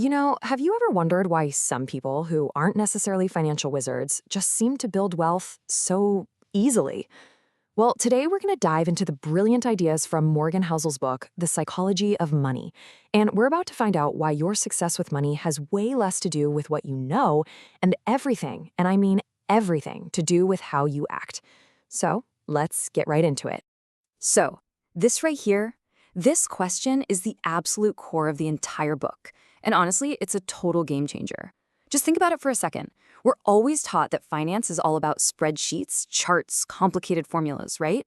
Have you ever wondered why some people who aren't necessarily financial wizards just seem to build wealth so easily? Well, today we're going to dive into the brilliant ideas from Morgan Housel's book, The Psychology of Money. And we're about to find out why your success with money has way less to do with what you know and everything, and I mean everything, to do with how you act. So let's get right into it. So, this right here, this question is the absolute core of the entire book. And honestly, it's a total game changer. Just think about it for a second. We're always taught that finance is all about spreadsheets, charts, complicated formulas, right?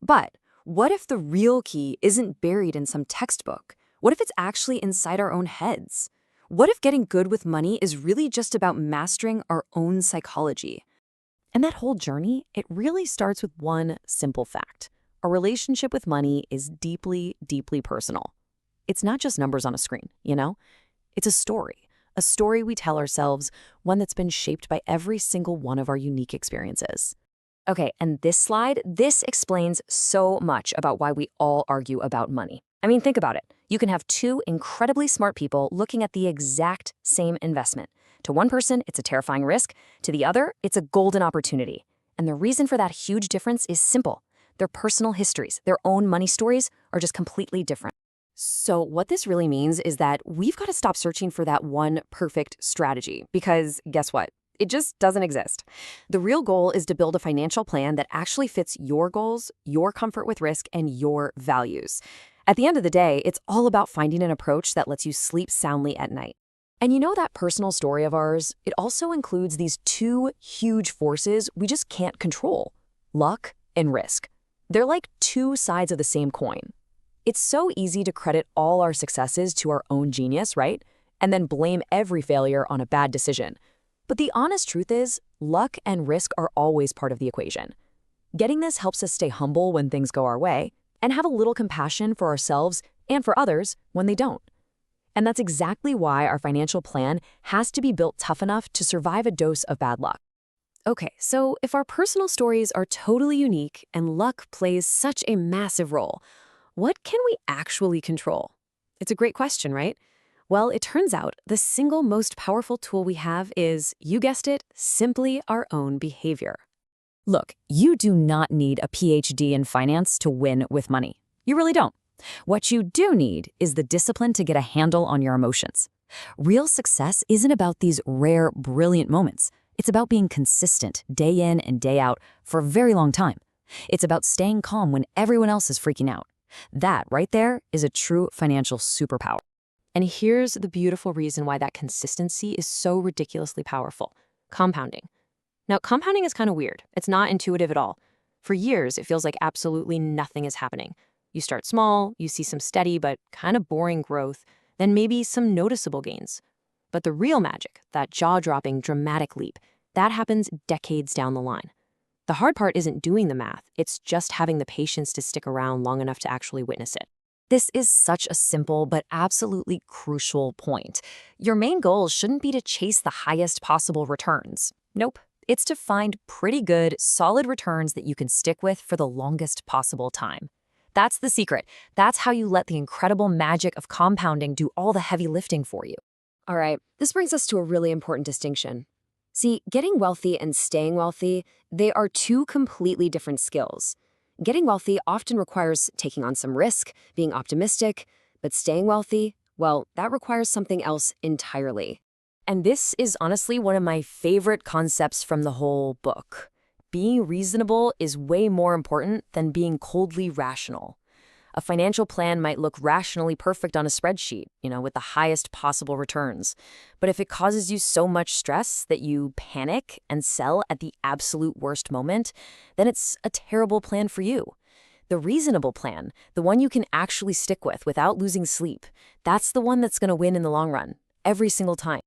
But what if the real key isn't buried in some textbook? What if it's actually inside our own heads? What if getting good with money is really just about mastering our own psychology? And that whole journey, it really starts with one simple fact. Our relationship with money is deeply, deeply personal. It's not just numbers on a screen, you know? It's a story we tell ourselves, one that's been shaped by every single one of our unique experiences. Okay, and this slide, this explains so much about why we all argue about money. I mean, think about it. You can have two incredibly smart people looking at the exact same investment. To one person, it's a terrifying risk. To the other, it's a golden opportunity. And the reason for that huge difference is simple. Their personal histories, their own money stories, are just completely different. So what this really means is that we've got to stop searching for that one perfect strategy, because guess what? It just doesn't exist. The real goal is to build a financial plan that actually fits your goals, your comfort with risk, and your values. At the end of the day, it's all about finding an approach that lets you sleep soundly at night. And you know that personal story of ours? It also includes these two huge forces we just can't control: luck and risk. They're like two sides of the same coin. It's so easy to credit all our successes to our own genius, right? And then blame every failure on a bad decision. But the honest truth is, luck and risk are always part of the equation. Getting this helps us stay humble when things go our way, and have a little compassion for ourselves and for others when they don't. And that's exactly why our financial plan has to be built tough enough to survive a dose of bad luck. Okay, so if our personal stories are totally unique and luck plays such a massive role, what can we actually control? It's a great question, right? Well, it turns out the single most powerful tool we have is, you guessed it, simply our own behavior. Look, you do not need a PhD in finance to win with money. You really don't. What you do need is the discipline to get a handle on your emotions. Real success isn't about these rare, brilliant moments. It's about being consistent day in and day out for a very long time. It's about staying calm when everyone else is freaking out. That right there is a true financial superpower. And here's the beautiful reason why that consistency is so ridiculously powerful: compounding. Now, compounding is kind of weird. It's not intuitive at all. For years, it feels like absolutely nothing is happening. You start small, you see some steady but kind of boring growth, then maybe some noticeable gains. But the real magic, that jaw-dropping, dramatic leap, that happens decades down the line. The hard part isn't doing the math, it's just having the patience to stick around long enough to actually witness it. This is such a simple but absolutely crucial point. Your main goal shouldn't be to chase the highest possible returns. Nope. It's to find pretty good, solid returns that you can stick with for the longest possible time. That's the secret. That's how you let the incredible magic of compounding do all the heavy lifting for you. All right, this brings us to a really important distinction. See, getting wealthy and staying wealthy, they are two completely different skills. Getting wealthy often requires taking on some risk, being optimistic, but staying wealthy, well, that requires something else entirely. And this is honestly one of my favorite concepts from the whole book. Being reasonable is way more important than being coldly rational. A financial plan might look rationally perfect on a spreadsheet, with the highest possible returns. But if it causes you so much stress that you panic and sell at the absolute worst moment, then it's a terrible plan for you. The reasonable plan, the one you can actually stick with without losing sleep, that's the one that's going to win in the long run, every single time.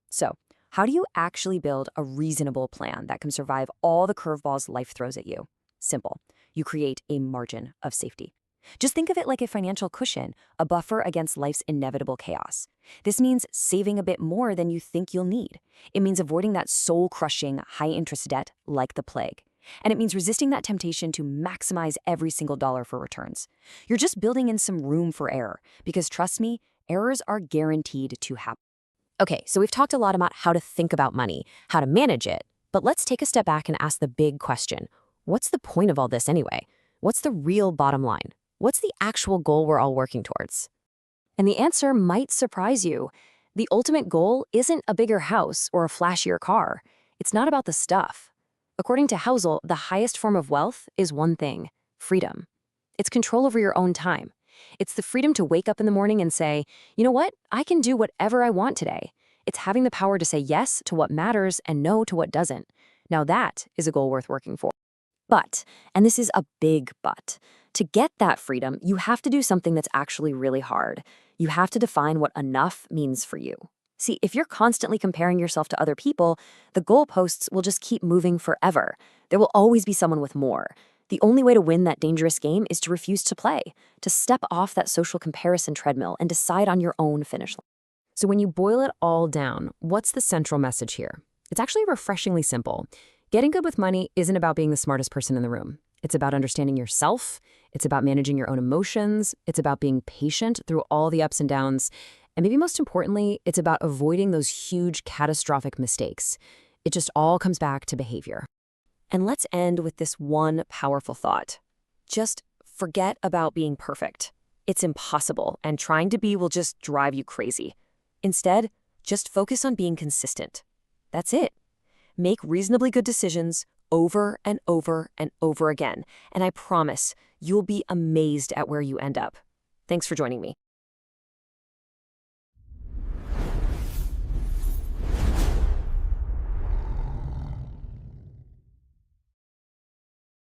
So, how do you actually build a reasonable plan that can survive all the curveballs life throws at you? Simple. You create a margin of safety. Just think of it like a financial cushion, a buffer against life's inevitable chaos. This means saving a bit more than you think you'll need. It means avoiding that soul-crushing, high-interest debt like the plague. And it means resisting that temptation to maximize every single dollar for returns. You're just building in some room for error, because trust me, errors are guaranteed to happen. Okay, so we've talked a lot about how to think about money, how to manage it, but let's take a step back and ask the big question. What's the point of all this anyway? What's the real bottom line? What's the actual goal we're all working towards? And the answer might surprise you. The ultimate goal isn't a bigger house or a flashier car. It's not about the stuff. According to Housel, the highest form of wealth is one thing: freedom. It's control over your own time. It's the freedom to wake up in the morning and say, you know what, I can do whatever I want today. It's having the power to say yes to what matters and no to what doesn't. Now that is a goal worth working for. But, and this is a big but, to get that freedom, you have to do something that's actually really hard. You have to define what enough means for you. See, if you're constantly comparing yourself to other people, the goalposts will just keep moving forever. There will always be someone with more. The only way to win that dangerous game is to refuse to play, to step off that social comparison treadmill and decide on your own finish line. So when you boil it all down, what's the central message here? It's actually refreshingly simple. Getting good with money isn't about being the smartest person in the room. It's about understanding yourself. It's about managing your own emotions. It's about being patient through all the ups and downs. And maybe most importantly, it's about avoiding those huge catastrophic mistakes. It just all comes back to behavior. And let's end with this one powerful thought. Just forget about being perfect. It's impossible, and trying to be will just drive you crazy. Instead, just focus on being consistent. That's it. Make reasonably good decisions over and over and over again, and I promise you'll be amazed at where you end up. Thanks for joining me.